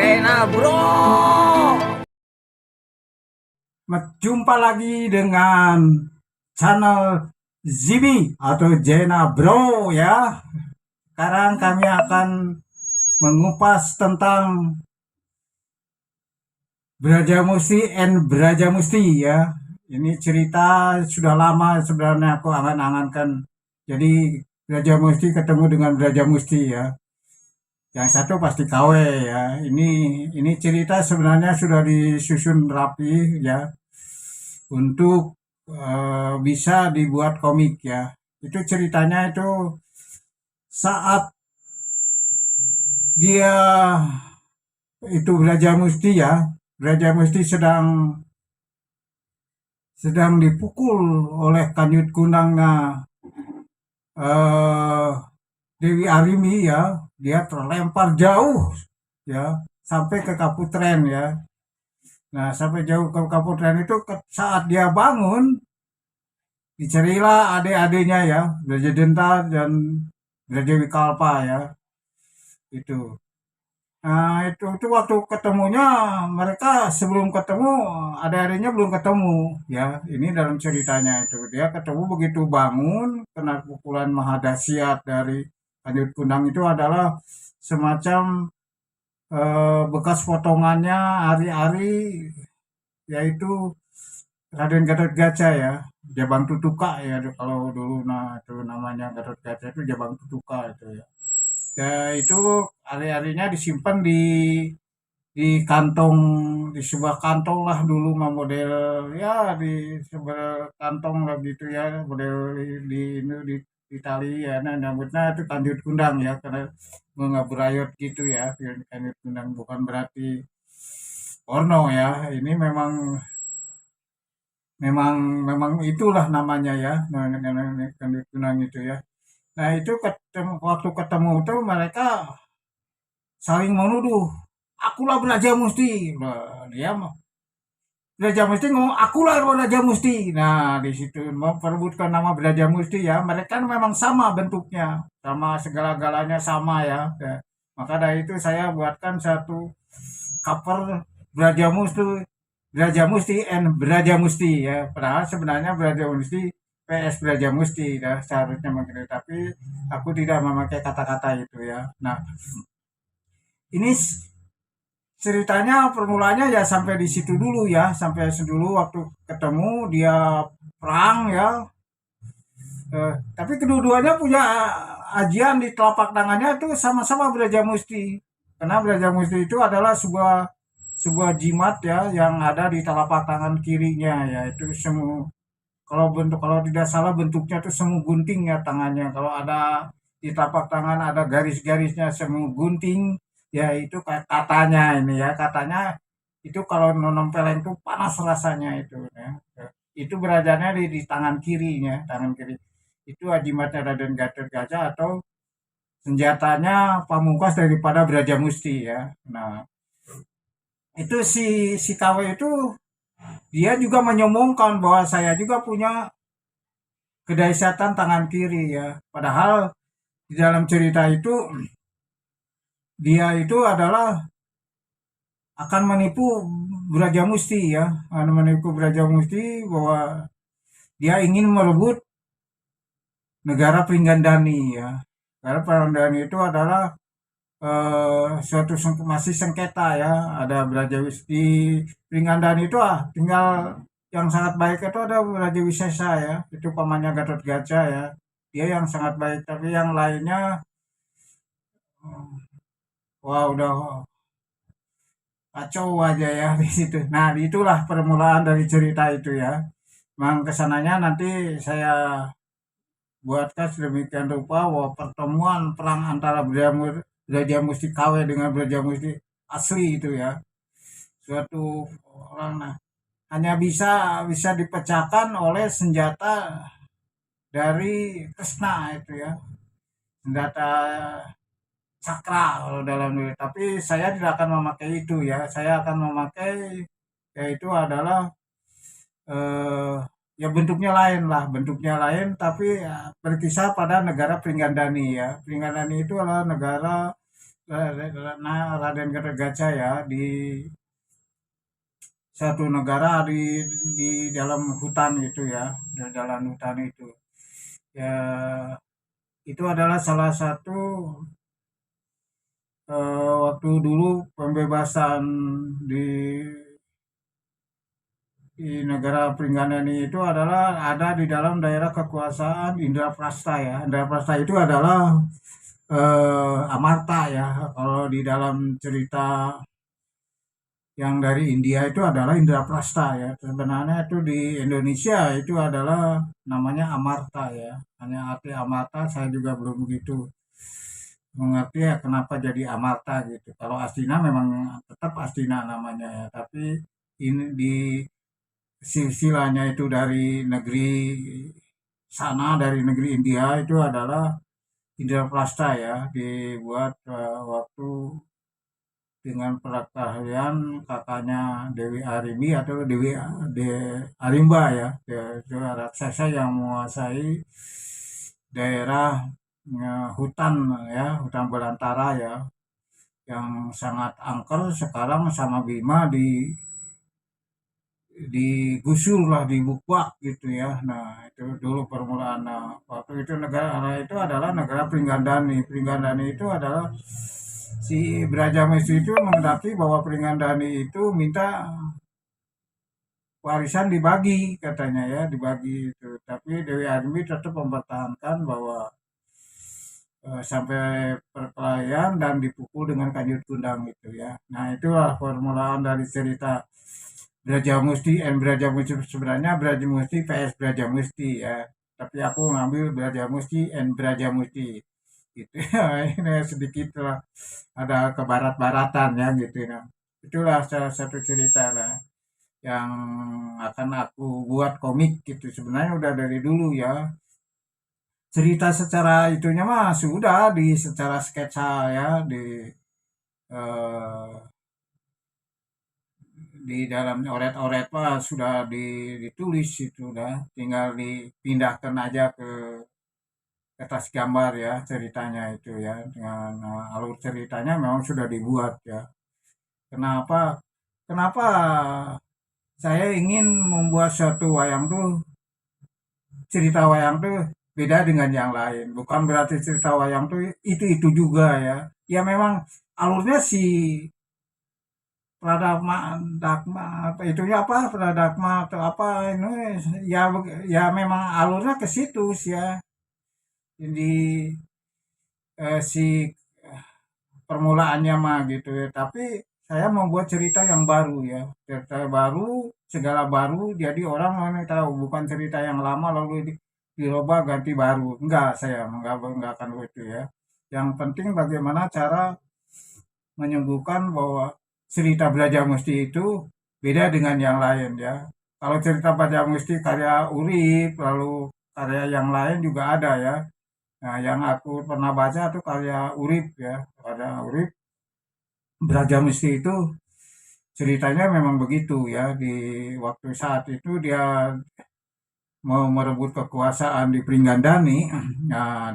Zena Bro. Jumpa lagi dengan channel Zibi atau Zena Bro ya. Sekarang kami akan mengupas tentang Brajamusti and Brajamusti ya. Ini cerita sudah lama sebenarnya aku angan-angankan. Jadi Brajamusti ketemu dengan Brajamusti ya. Yang satu pasti KW ya. Ini cerita sebenarnya sudah disusun rapi ya untuk bisa dibuat komik ya. Itu ceritanya itu saat dia itu Brajamusti ya, Brajamusti sedang dipukul oleh Kanyut Kunangnya eh, Dewi Arimi ya, dia terlempar jauh ya sampai ke Kaputren ya. Nah, sampai jauh ke Kaputren itu saat dia bangun dicarilah adik-adiknya ya, Braja Denta dan Braja Wikalpa ya, itu. Nah, itu waktu ketemunya mereka sebelum ketemu adik-adiknya belum ketemu ya. Ini dalam ceritanya itu dia ketemu begitu bangun kena pukulan mahadasyat dari Lanjut Kunang itu adalah semacam bekas potongannya ari-ari yaitu Raden Gatot Kaca ya, Jabang Tutuka ya kalau dulu nah itu namanya Gatot Kaca itu Jabang Tutuka itu ya. Ya itu hari-harinya disimpan di kantong di sebuah kantong lah dulu mah model ya di sebuah kantong lah gitu ya model di tali ya nah nyambutnya itu kanjut kundang ya karena nggak berayot gitu ya kanjut kundang bukan berarti porno ya ini memang memang memang itulah namanya ya kanjut kundang itu ya. Nah itu waktu ketemu itu mereka saling menuduh. Akulah Braja Musti. Nah, dia mah Braja Musti ngomong akulah Braja Musti. Nah di situ memperebutkan nama Braja Musti ya. Mereka kan memang sama bentuknya, sama segala-galanya sama ya. Ya. Maka dari itu saya buatkan satu cover Braja Musti, Braja Musti and Braja Musti ya. Padahal sebenarnya Braja Musti PS Braja Musti ya seharusnya begitu. Tapi aku tidak memakai kata-kata itu ya. Nah ini ceritanya permulanya ya sampai di situ dulu ya sampai dulu waktu ketemu dia perang ya tapi kedua-duanya punya ajian di telapak tangannya itu sama-sama Braja Musti karena Braja Musti itu adalah sebuah jimat ya yang ada di telapak tangan kirinya ya itu semu kalau tidak salah bentuknya itu semu gunting ya tangannya kalau ada di telapak tangan ada garis-garisnya semu gunting ya itu kayak katanya ini ya katanya itu kalau nempelin itu panas rasanya itu ya. Itu beradanya di tangan kirinya tangan kiri itu ajimatnya Raden Gatot Kaca atau senjatanya pamungkas daripada Brajamusti ya. Nah itu si KW itu dia juga menyombongkan bahwa saya juga punya kedahsyatan tangan kiri ya padahal di dalam cerita itu dia itu adalah akan menipu Brajamusti ya, akan menipu Brajamusti bahwa dia ingin merebut negara Pringgandani ya. Negara Pringgandani itu adalah suatu masih sengketa ya, ada Brajamusti Pringgandani itu tinggal yang sangat baik itu ada Brajawisesa ya, itu pamannya Gatot Kaca ya. Dia yang sangat baik, tapi yang lainnya wah udah kacau aja ya di situ. Nah, itulah permulaan dari cerita itu ya. Memang kesananya nanti saya buatkan sedemikian rupa bahwa pertemuan perang antara Brajamusti KW dengan Brajamusti asli itu ya. Suatu orang nah, hanya bisa dipecahkan oleh senjata dari Kresna itu ya. Senjata sakral kalau dalam diri. Tapi saya tidak akan memakai itu ya. Saya akan memakai yaitu adalah eh, ya bentuknya lain lah, bentuknya lain tapi ya, berkisar pada negara Pringgandani ya. Pringgandani itu adalah negara Raden Gatotkaca ya di satu negara di dalam hutan itu ya, di dalam hutan itu. Ya, itu adalah salah satu waktu dulu pembebasan di negara Pringganani itu adalah ada di dalam daerah kekuasaan Indraprasta ya. Indraprasta itu adalah Amarta ya. Kalau di dalam cerita yang dari India itu adalah Indraprasta ya. Sebenarnya itu di Indonesia itu adalah namanya Amarta ya. Hanya arti Amarta saya juga belum begitu mengerti ya kenapa jadi Amarta gitu. Kalau Astina memang tetap Astina namanya ya. Tapi ini di silsilahnya itu dari negeri sana, dari negeri India itu adalah Indraprasta ya, dibuat waktu dengan perkelahian kakaknya Dewi Arimbi atau Arimba ya, itu raksasa yang menguasai daerah hutan ya, hutan belantara ya, yang sangat angker. Sekarang sama Bima digusur lah, dibuka gitu ya. Nah, itu dulu permulaan. Nah, waktu itu negara itu adalah negara Pringgandani. Pringgandani itu adalah si Brajamusti itu menghendaki bahwa Pringgandani itu minta warisan dibagi katanya ya, dibagi itu. Tapi Dewi Armi tetap mempertahankan bahwa sampai perkelahian dan dipukul dengan kanjut gundang gitu ya. Nah, itulah permulaan dari cerita Brajamusti and Brajamusti. Sebenarnya Brajamusti PS Brajamusti ya, tapi aku ngambil Brajamusti and Brajamusti gitu ya. Ini sedikit lah ada kebarat-baratan ya gitu ya. Itulah salah satu cerita lah yang akan aku buat komik gitu. Sebenarnya udah dari dulu ya, cerita secara itunya mah sudah di secara sketsa ya, eh, di dalam oret-oret mah sudah ditulis itu, udah tinggal dipindahkan aja ke kertas gambar ya, ceritanya itu ya, dengan alur ceritanya memang sudah dibuat ya. Kenapa kenapa saya ingin membuat suatu wayang tuh, cerita wayang tuh beda dengan yang lain. Bukan berarti cerita wayang tuh itu juga ya. Ya memang alurnya si Pradakma, Dakma, apa itunya apa, Pradakma atau apa ini ya, ya memang alurnya ke situ sih ya. Jadi si permulaannya mah gitu ya. Tapi saya membuat cerita yang baru ya, cerita baru, segala baru. Jadi orang mana tahu bukan cerita yang lama lalu dirubah ganti baru. Enggak, saya enggak akan begitu ya. Yang penting bagaimana cara menyembuhkan bahwa cerita Brajamusti itu beda dengan yang lain ya. Kalau cerita Brajamusti karya Urip, lalu karya yang lain juga ada ya. Nah, yang aku pernah baca tuh karya Urip ya, karya Urip Brajamusti itu ceritanya memang begitu ya. Di waktu saat itu dia mau merebut kekuasaan di Pringgandani, nah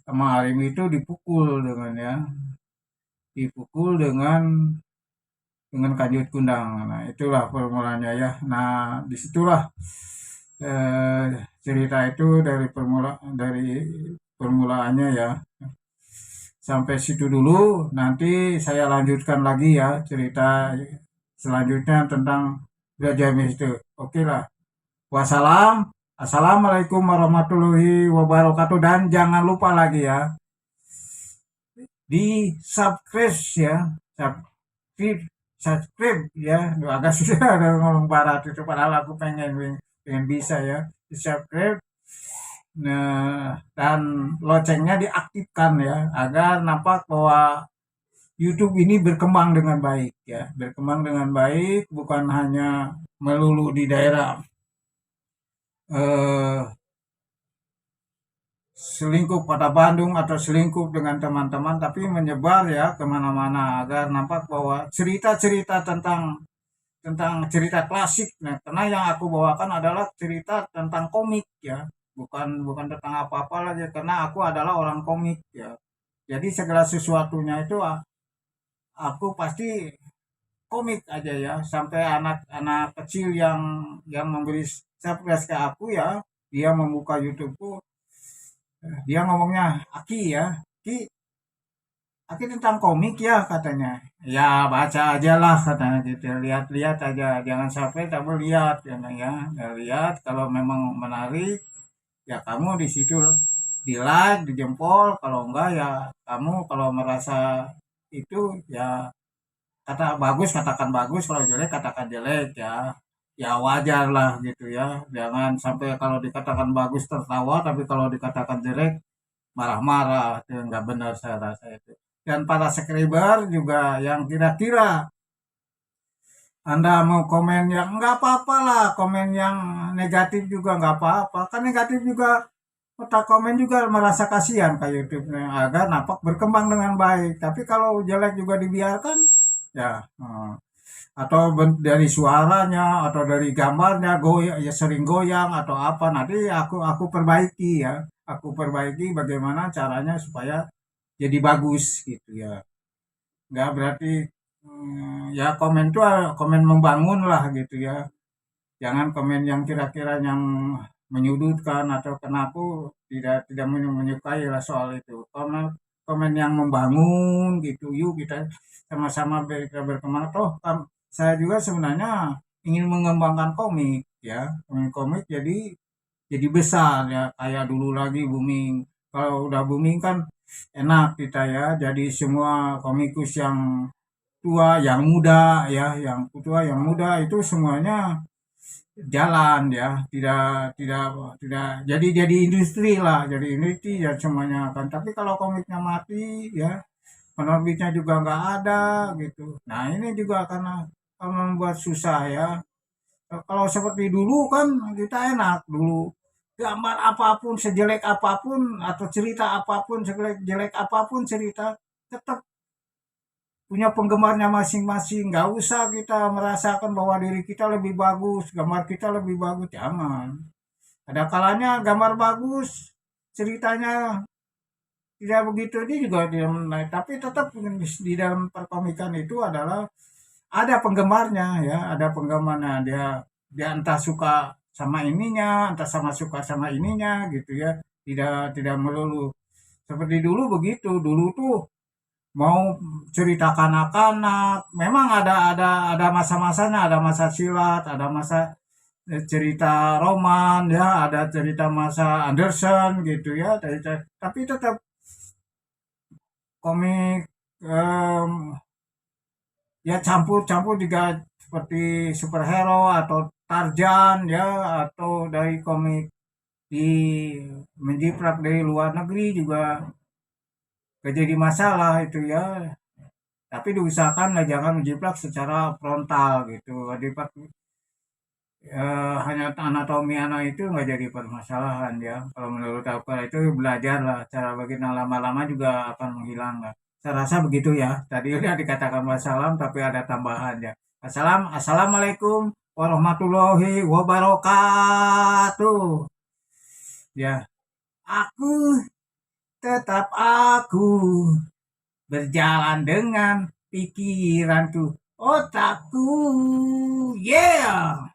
sama Arim itu dipukul dengan ya, dipukul dengan kanjut gundang. Nah, itulah formulanya ya. Nah, disitulah eh, cerita itu dari permulaannya ya. Sampai situ dulu. Nanti saya lanjutkan lagi ya cerita selanjutnya tentang Gajah itu. Oke lah. Wassalam. Assalamualaikum warahmatullahi wabarakatuh. Dan jangan lupa lagi ya di subscribe ya, subscribe subscribe ya. Agak susah ada ngomong barat itu, padahal aku pengen bisa ya. Di subscribe, nah, dan loncengnya diaktifkan ya, agar nampak bahwa YouTube ini berkembang dengan baik ya, berkembang dengan baik, bukan hanya melulu di daerah eh, selingkuh pada Bandung atau selingkuh dengan teman-teman, tapi menyebar ya kemana-mana, agar nampak bahwa cerita-cerita tentang cerita klasik. Nah, karena yang aku bawakan adalah cerita tentang komik ya, bukan bukan tentang apa-apa lagi, karena aku adalah orang komik ya. Jadi segala sesuatunya itu aku pasti komik aja ya. Sampai anak-anak kecil yang memberi surprise ke aku ya, dia membuka YouTubeku, dia ngomongnya, "Aki ya, Ki, Aki tentang komik ya," katanya. "Ya baca aja lah," katanya gitu. "Lihat-lihat aja, jangan sampai kamu lihat," katanya ya. "Ya, lihat kalau memang menarik, ya kamu di situ di like, di jempol. Kalau enggak ya kamu kalau merasa itu ya bagus katakan bagus, kalau jelek katakan jelek ya. Ya wajar lah gitu ya. Jangan sampai kalau dikatakan bagus tertawa, tapi kalau dikatakan jelek marah-marah. Itu nggak benar saya rasa itu. Dan para subscriber juga yang kira-kira Anda mau komen yang nggak apa-apa lah, komen yang negatif juga nggak apa-apa. Kan negatif juga otak komen juga merasa kasihan ke YouTube-nya agar napak berkembang dengan baik. Tapi kalau jelek juga dibiarkan, ya atau dari suaranya atau dari gambarnya goyang ya sering goyang atau apa nanti aku perbaiki ya. Aku perbaiki bagaimana caranya supaya jadi bagus gitu ya. Nggak berarti ya komen tuh komen membangun lah gitu ya. Jangan komen yang kira-kira yang menyudutkan atau kenapa tidak menyukai lah soal itu. Komen komen yang membangun gitu. Yuk kita sama-sama berkembang. Toh saya juga sebenarnya ingin mengembangkan komik ya. Komik jadi besar ya kayak dulu lagi booming. Kalau udah booming kan enak kita ya. Jadi semua komikus yang tua, yang muda ya, yang tua, yang muda itu semuanya jalan ya, tidak tidak jadi industri lah, jadi industri ya semuanya kan. Tapi kalau komiknya mati ya, penerbitnya juga nggak ada gitu. Nah ini juga karena akan membuat susah ya. Kalau seperti dulu kan kita enak dulu. Gambar apapun, sejelek apapun, atau cerita apapun, sejelek jelek apapun cerita, tetap punya penggemarnya masing-masing. Nggak usah kita merasakan bahwa diri kita lebih bagus, gambar kita lebih bagus. Jangan. Ada kalanya gambar bagus, ceritanya tidak begitu, dia juga dia menaik. Tapi tetap di dalam perkomikan itu adalah ada penggemarnya ya, ada penggemarnya. Dia entah suka sama ininya, entah sama suka sama ininya gitu ya. Tidak melulu seperti dulu begitu. Dulu tuh mau cerita kanak-kanak, memang ada masa-masanya, ada masa silat, ada masa cerita roman ya, ada cerita masa Andersen gitu ya, tapi tetap komik em, ya campur-campur juga seperti superhero atau Tarzan ya, atau dari komik di menjiplak dari luar negeri juga gak jadi masalah itu ya. Tapi diusahakan lah jangan menjiplak secara frontal gitu. Hanya anatomi anak itu nggak jadi permasalahan ya. Kalau menurut aku itu belajar lah. Cara begini lama-lama juga akan menghilang lah. Saya rasa begitu ya. Tadi udah dikatakan wassalam tapi ada tambahan ya. Assalamualaikum warahmatullahi wabarakatuh. Ya, aku tetap aku berjalan dengan pikiranku, otakku, yeah.